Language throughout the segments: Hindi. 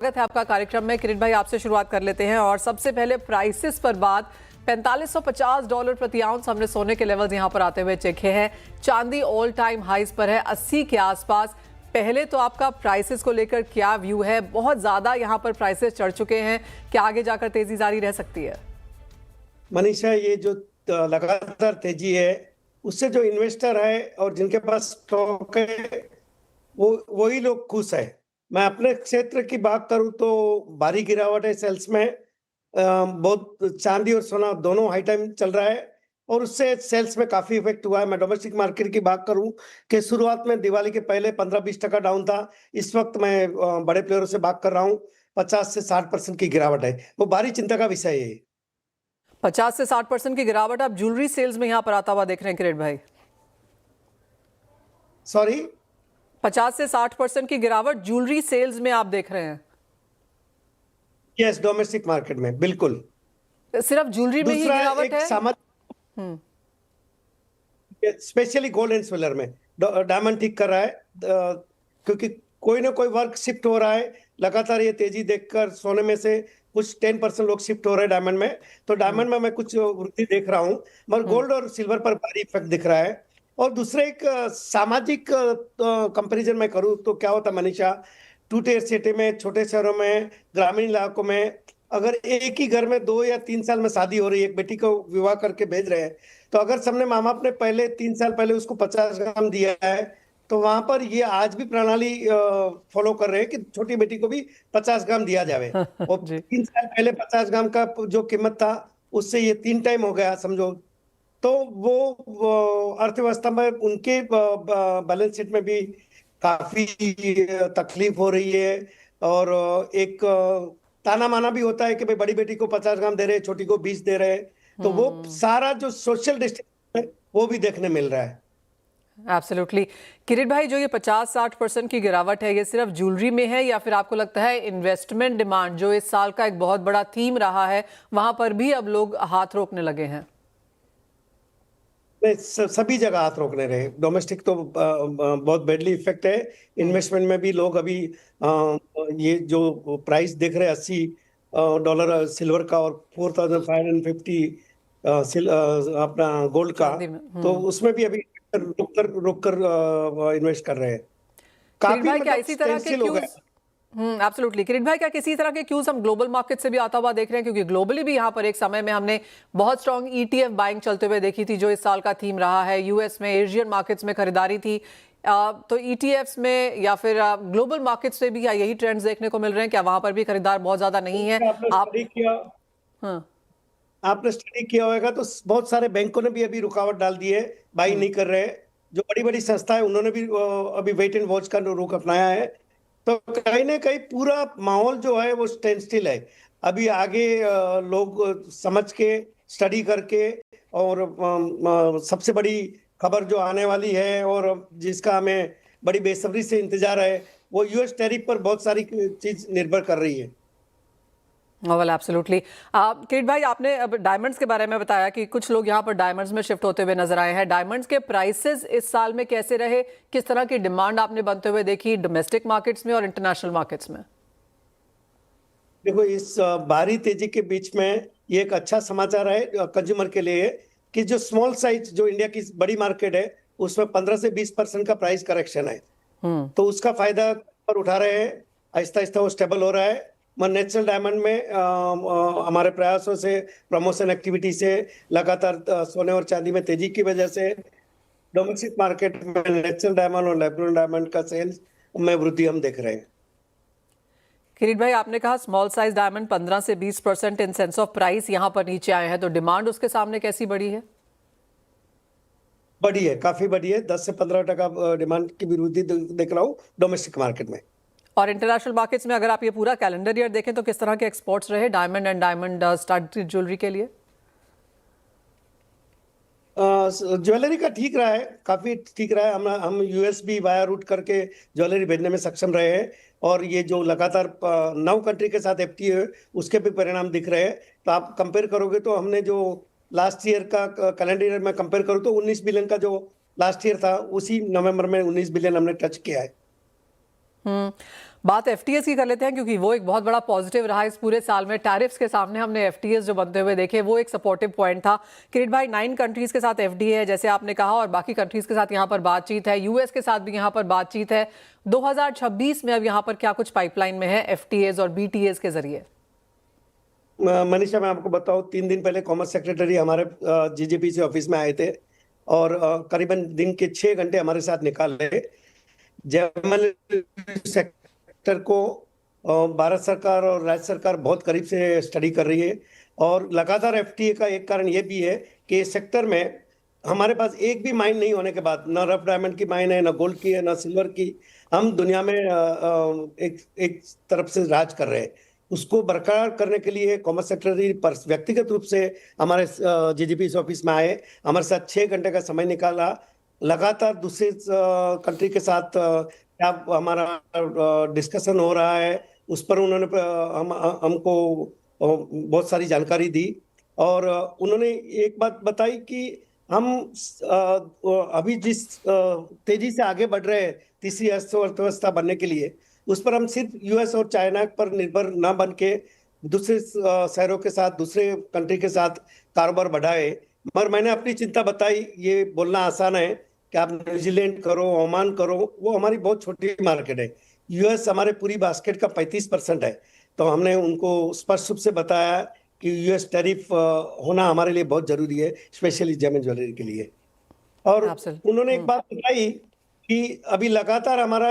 स्वागत है आपका कार्यक्रम में। किरीट भाई, आपसे शुरुआत कर लेते हैं और सबसे पहले प्राइसेस पर बात। $4550 प्रति आउंस हमने सोने के लेवल्स यहां पर आते हुए चेखे हैं। चांदी ऑल टाइम हाईज पर है 80 के आसपास। पहले तो आपका प्राइसेस को लेकर क्या व्यू है? बहुत ज्यादा यहां पर प्राइसेस चढ़ चुके हैं, क्या आगे जाकर तेजी जारी रह सकती है? मनीषा, ये जो लगातार तेजी है उससे जो इन्वेस्टर है और जिनके पास स्टॉक है वो वही लोग खुश है। मैं अपने क्षेत्र की बात करूं तो भारी गिरावट है सेल्स में। बहुत चांदी और सोना दोनों हाई टाइम चल रहा है और उससे सेल्स में काफी इफेक्ट हुआ है। मैं डोमेस्टिक मार्केट की बात करूं कि शुरुआत में दिवाली के पहले 15-20% डाउन था। इस वक्त मैं बड़े प्लेयरों से बात कर रहा हूं, 50 से 60% की गिरावट है। वो भारी चिंता का विषय है। 50 से 60% की गिरावट आप ज्वेलरी सेल्स में यहां पर आता हुआ देख रहे हैं किरीट भाई? सॉरी, 50 से 60% की गिरावट ज्वेलरी सेल्स में आप देख रहे हैं? यस, डोमेस्टिक मार्केट में बिल्कुल। सिर्फ ज्वेलरी में ही दूसरा गिरावट एक है? स्पेशली गोल्ड एंड सिल्वर में डायमंड ठीक कर रहा है, क्योंकि कोई ना कोई वर्क शिफ्ट हो रहा है। लगातार ये तेजी देखकर सोने में से कुछ 10% लोग शिफ्ट हो रहे हैं डायमंड में। तो डायमंड में मैं कुछ वृद्धि देख रहा हूँ, मगर गोल्ड और सिल्वर पर भारी इफेक्ट दिख रहा है। और दूसरे एक सामाजिक कंपैरिजन में करूँ तो क्या होता है मनीषा, 2 टियर सिटी में, छोटे शहरों में, ग्रामीण इलाकों में अगर एक ही घर में 2 या 3 साल में शादी हो रही है, एक बेटी को विवाह करके भेज रहे हैं, तो अगर सबने माँ बाप ने पहले 3 साल पहले उसको 50 ग्राम दिया है, तो वहां पर ये आज भी प्रणाली फॉलो कर रहे हैं कि छोटी बेटी को भी 50 ग्राम दिया जावे। और जी। 3 साल पहले 50 ग्राम का जो कीमत था उससे ये 3 टाइम हो गया समझो। तो वो अर्थव्यवस्था में उनके बैलेंस शीट में भी काफी तकलीफ हो रही है। और एक ताना माना भी होता है कि भाई बड़ी बेटी को 50 ग्राम दे रहे, छोटी को 20 दे रहे। तो वो सारा जो सोशल डिस्ट्रीब्यूशन है वो भी देखने मिल रहा है। एब्सोल्युटली। किरीट भाई, जो ये 50-60% की गिरावट है, ये सिर्फ ज्वेलरी में है या फिर आपको लगता है इन्वेस्टमेंट डिमांड जो इस साल का एक बहुत बड़ा थीम रहा है वहां पर भी अब लोग हाथ रोकने लगे हैं? नहीं, सभी जगह हाथ रोकने रहे। डोमेस्टिक तो बहुत बैडली इफेक्ट है। इन्वेस्टमेंट में भी लोग अभी ये जो प्राइस देख रहे हैं $80 सिल्वर का और 4550 अपना गोल्ड का, चांदी में। तो उसमें भी अभी रुक कर इन्वेस्ट कर रहे हैं। किरीट काफी भाई, क्या मतलब इसी तरह के स्टैंडस्टिल हो गया। क्यूज एब्सोल्युटली किरीट भाई, क्या किसी तरह के क्यूज हम ग्लोबल मार्केट से भी आता हुआ देख रहे हैं? क्योंकि ग्लोबली भी यहाँ पर एक समय में हमने बहुत स्ट्रॉन्ग ईटीएफ बाइंग चलते हुए देखी थी, जो इस साल का थीम रहा है। यूएस में, एशियन मार्केट्स में खरीदारी थी। तो ईटीएफ्स में या फिर ग्लोबल मार्केट्स से भी क्या यही ट्रेंड्स देखने को मिल रहे हैं? क्या वहां पर भी खरीदार बहुत ज्यादा नहीं है? आपने आप स्टडी किया हाँ। आपने स्टडी किया होगा तो बहुत सारे बैंकों ने भी अभी रुकावट डाल दी है, बाई नहीं कर रहे। जो बड़ी बड़ी संस्था है उन्होंने भी अभी वेट एंड वॉच का रुख अपनाया है। तो कहीं ना कहीं पूरा माहौल जो है वो स्टैंड स्टिल है। अभी आगे लोग समझ के, स्टडी करके, और सबसे बड़ी खबर जो आने वाली है और जिसका हमें बड़ी बेसब्री से इंतजार है, वो यूएस टैरिफ पर बहुत सारी चीज निर्भर कर रही है। Well absolutely. किरीट भाई, आपने अब डायमंड्स के बारे में बताया कि कुछ लोग यहाँ पर डायमंड्स में शिफ्ट होते हुए नजर आए हैं। डायमंड्स के प्राइसेस इस साल में कैसे रहे? किस तरह की डिमांड आपने बनते हुए देखी डोमेस्टिक मार्केट्स में और इंटरनेशनल मार्केट्स में? देखो, इस भारी तेजी के बीच में ये एक अच्छा समाचार है कंज्यूमर के लिए कि जो स्मॉल साइज, जो इंडिया की बड़ी मार्केट है, उसमें 15 से 20% का प्राइस करेक्शन है। तो उसका फायदा पर उठा रहे हैं। आहिस्ता आहिस्ता वो स्टेबल हो रहा है। नेचुरल डायमंड में हमारे प्रयासों से, प्रमोशन एक्टिविटी से, लगातार सोने और चांदी में तेजी की वजह से डोमेस्टिक मार्केट में नेचुरल डायमंड और लैब डायमंड का सेल्स में वृद्धि हम देख रहे हैं। किरीट भाई, आपने कहा स्मॉल साइज डायमंड 15 से 20% इन सेंस ऑफ प्राइस यहां पर नीचे आए हैं, तो डिमांड उसके सामने कैसी बढ़ी है? बड़ी है, काफी बड़ी है। 10 से 15% डिमांड की भी वृद्धि देख रहा हूँ डोमेस्टिक मार्केट में। और इंटरनेशनल मार्केट्स में अगर आप ये पूरा कैलेंडर ईयर देखें तो किस तरह के एक्सपोर्ट्स रहे diamond and diamond stud jewellery के लिए? ज्वेलरी का ठीक रहा है, काफी ठीक रहा है। हम यूएस भी वाया रूट करके ज्वेलरी भेजने में सक्षम रहे हैं। और ये जो लगातार 9 कंट्री के साथ एफटीए है, उसके भी परिणाम दिख रहे हैं। तो आप कंपेयर करोगे तो हमने जो लास्ट ईयर का कैलेंडर ईयर में कंपेयर करूँ तो 19 बिलियन का जो लास्ट ईयर था, उसी नवंबर में 19 बिलियन हमने टच किया है। बात एफटीएस की कर लेते हैं क्योंकि वो एक बहुत बड़ा पॉजिटिव रहा इस पूरे साल में। टैरिफ्स के सामने हमने एफटीएस जो बनते हुए देखे, वो एक सपोर्टिव पॉइंट था। किरीट भाई, 9 कंट्रीज के साथ एफडीए है जैसे आपने कहा, और बाकी कंट्रीज के साथ यहाँ पर बातचीत है, यूएस के साथ भी यहाँ पर बातचीत है। 2026 में अब यहाँ पर क्या कुछ पाइपलाइन में है एफटीएस और बीटीएस के जरिए? मनीषा, मैं आपको बताऊं, 3 दिन पहले कॉमर्स सेक्रेटरी हमारे जीजेपीसी ऑफिस में आए थे और करीबन दिन के 6 घंटे हमारे साथ निकाले। जर्मन सेक्टर को भारत सरकार और राज्य सरकार बहुत करीब से स्टडी कर रही है और लगातार एफटीए का एक कारण ये भी है कि इस सेक्टर में हमारे पास एक भी माइन नहीं होने के बाद, ना रफ डायमंड की माइन है, ना गोल्ड की है, ना सिल्वर की, हम दुनिया में एक तरफ से राज कर रहे हैं। उसको बरकरार करने के लिए कॉमर्स सेक्रेटरी व्यक्तिगत रूप से हमारे जीजीपी ऑफिस में आए, हमारे साथ 6 घंटे का समय निकाला। लगातार दूसरे कंट्री के साथ क्या हमारा डिस्कशन हो रहा है उस पर उन्होंने हमको बहुत सारी जानकारी दी और उन्होंने एक बात बताई कि हम अभी जिस तेजी से आगे बढ़ रहे हैं तीसरी अर्थव्यवस्था बनने के लिए, उस पर हम सिर्फ यूएस और चाइना पर निर्भर ना बन के दूसरे शहरों के साथ, दूसरे कंट्री के साथ कारोबार बढ़ाए। मगर मैंने अपनी चिंता बताई। ये बोलना आसान है कि आप न्यूजीलैंड करो, ओमान करो, वो हमारी बहुत छोटी मार्केट है। यूएस हमारे पूरी बास्केट का 35% है। तो हमने उनको स्पष्ट रूप से बताया कि यूएस टैरिफ होना हमारे लिए बहुत जरूरी है, स्पेशली जेम ज्वेलरी के लिए। और उन्होंने एक बात बताई कि अभी लगातार हमारा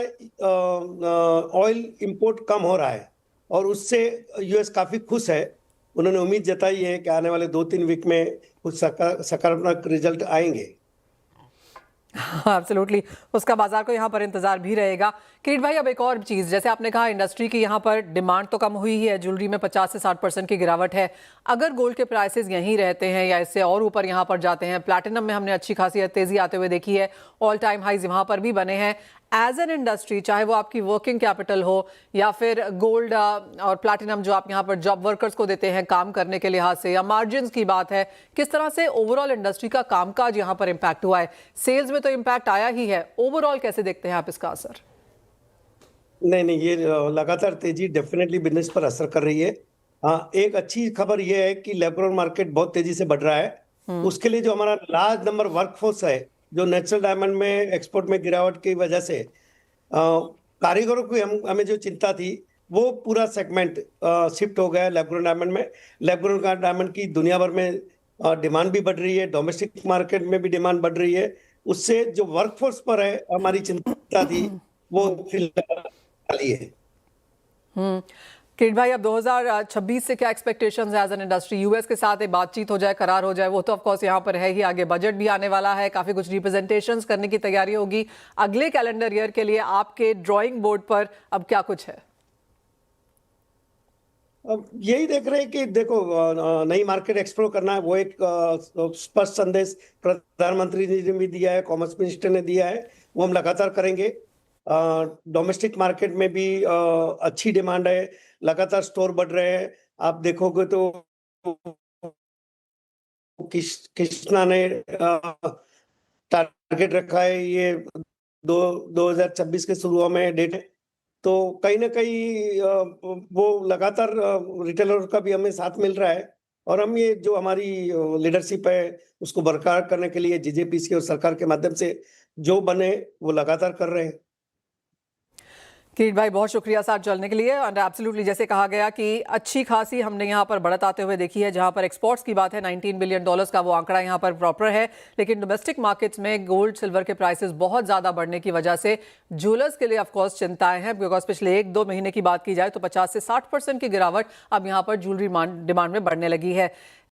ऑयल इंपोर्ट कम हो रहा है और उससे यूएस काफी खुश है। उन्होंने उम्मीद जताई है कि आने वाले 2-3 वीक में कुछ सकारात्मक रिजल्ट आएंगे। एब्सोल्युटली, उसका बाजार को यहाँ पर इंतजार भी रहेगा। किरीट भाई, अब एक और चीज़, जैसे आपने कहा इंडस्ट्री की यहाँ पर डिमांड तो कम हुई ही है, ज्वेलरी में 50 से 60% की गिरावट है। अगर गोल्ड के प्राइसेस यहीं रहते हैं या इससे और ऊपर यहाँ पर जाते हैं, प्लैटिनम में हमने अच्छी खासी तेजी आते हुए देखी है, ऑल टाइम हाइज यहाँ पर भी बने हैं। एज एन इंडस्ट्री, चाहे वो आपकी वर्किंग कैपिटल हो या फिर गोल्ड और प्लैटिनम जो आप यहाँ पर जॉब वर्कर्स को देते हैं काम करने के लिहाज से, या मार्जिन की बात है, किस तरह से ओवरऑल इंडस्ट्री का कामकाज यहाँ पर इम्पैक्ट हुआ है? सेल्स में तो इम्पैक्ट आया ही है, ओवरऑल कैसे देखते हैं आप इसका असर? नहीं, ये लगातार तेजी डेफिनेटली बिजनेस पर असर कर रही है। हाँ, एक अच्छी खबर यह है कि लैब ग्रोन मार्केट बहुत तेजी से बढ़ रहा है। उसके लिए जो हमारा लार्ज नंबर वर्कफोर्स है, जो नेचुरल डायमंड में एक्सपोर्ट में गिरावट की वजह से कारीगरों की हमें जो चिंता थी, वो पूरा सेगमेंट शिफ्ट हो गया लैब ग्रोन डायमंड में। लैब ग्रोन डायमंड की दुनिया भर में डिमांड भी बढ़ रही है, डोमेस्टिक मार्केट में भी डिमांड बढ़ रही है। उससे जो वर्कफोर्स पर है हमारी चिंता थी, वो फिलहाल है। किरीट भाई, अब 2026 से क्या एक्सपेक्टेशंस है एज एन इंडस्ट्री? यूएस के साथ एक बातचीत हो जाए, करार हो जाए, वो तो ऑफ कोर्स यहाँ पर है ही, आगे बजट भी आने वाला है, काफी कुछ रिप्रेजेंटेशंस करने की तैयारी होगी। अगले कैलेंडर ईयर के लिए आपके ड्राइंग बोर्ड पर अब क्या कुछ है? अब यही देख रहे हैं कि देखो, नई मार्केट एक्सप्लोर करना है। वो एक स्पष्ट संदेश प्रधानमंत्री जी ने भी दिया है, कॉमर्स मिनिस्टर ने दिया है, वो हम लगातार करेंगे। डोमेस्टिक मार्केट में भी अच्छी डिमांड है, लगातार स्टोर बढ़ रहे हैं। आप देखोगे तो कृष्णा ने टारगेट रखा है, ये 2026 के शुरू में डेट है। तो कहीं ना कहीं वो लगातार रिटेलर का भी हमें साथ मिल रहा है और हम ये जो हमारी लीडरशिप है उसको बरकरार करने के लिए जीजेपीसी और सरकार के माध्यम से जो बने वो लगातार कर रहे हैं। किरीट भाई, बहुत शुक्रिया साथ चलने के लिए। और एब्सोल्युटली जैसे कहा गया कि अच्छी खासी हमने यहाँ पर बढ़त आते हुए देखी है। जहाँ पर एक्सपोर्ट्स की बात है, $19 बिलियन का वो आंकड़ा यहाँ पर प्रॉपर है, लेकिन डोमेस्टिक मार्केट्स में गोल्ड सिल्वर के प्राइसेस बहुत ज़्यादा बढ़ने की वजह से ज्वेलर्स के लिए ऑफकोर्स चिंताएं हैं। बिकॉज पिछले 1-2 महीने की बात की जाए तो 50 से 60% की गिरावट अब यहाँ पर ज्वेलरी डिमांड में बढ़ने लगी है।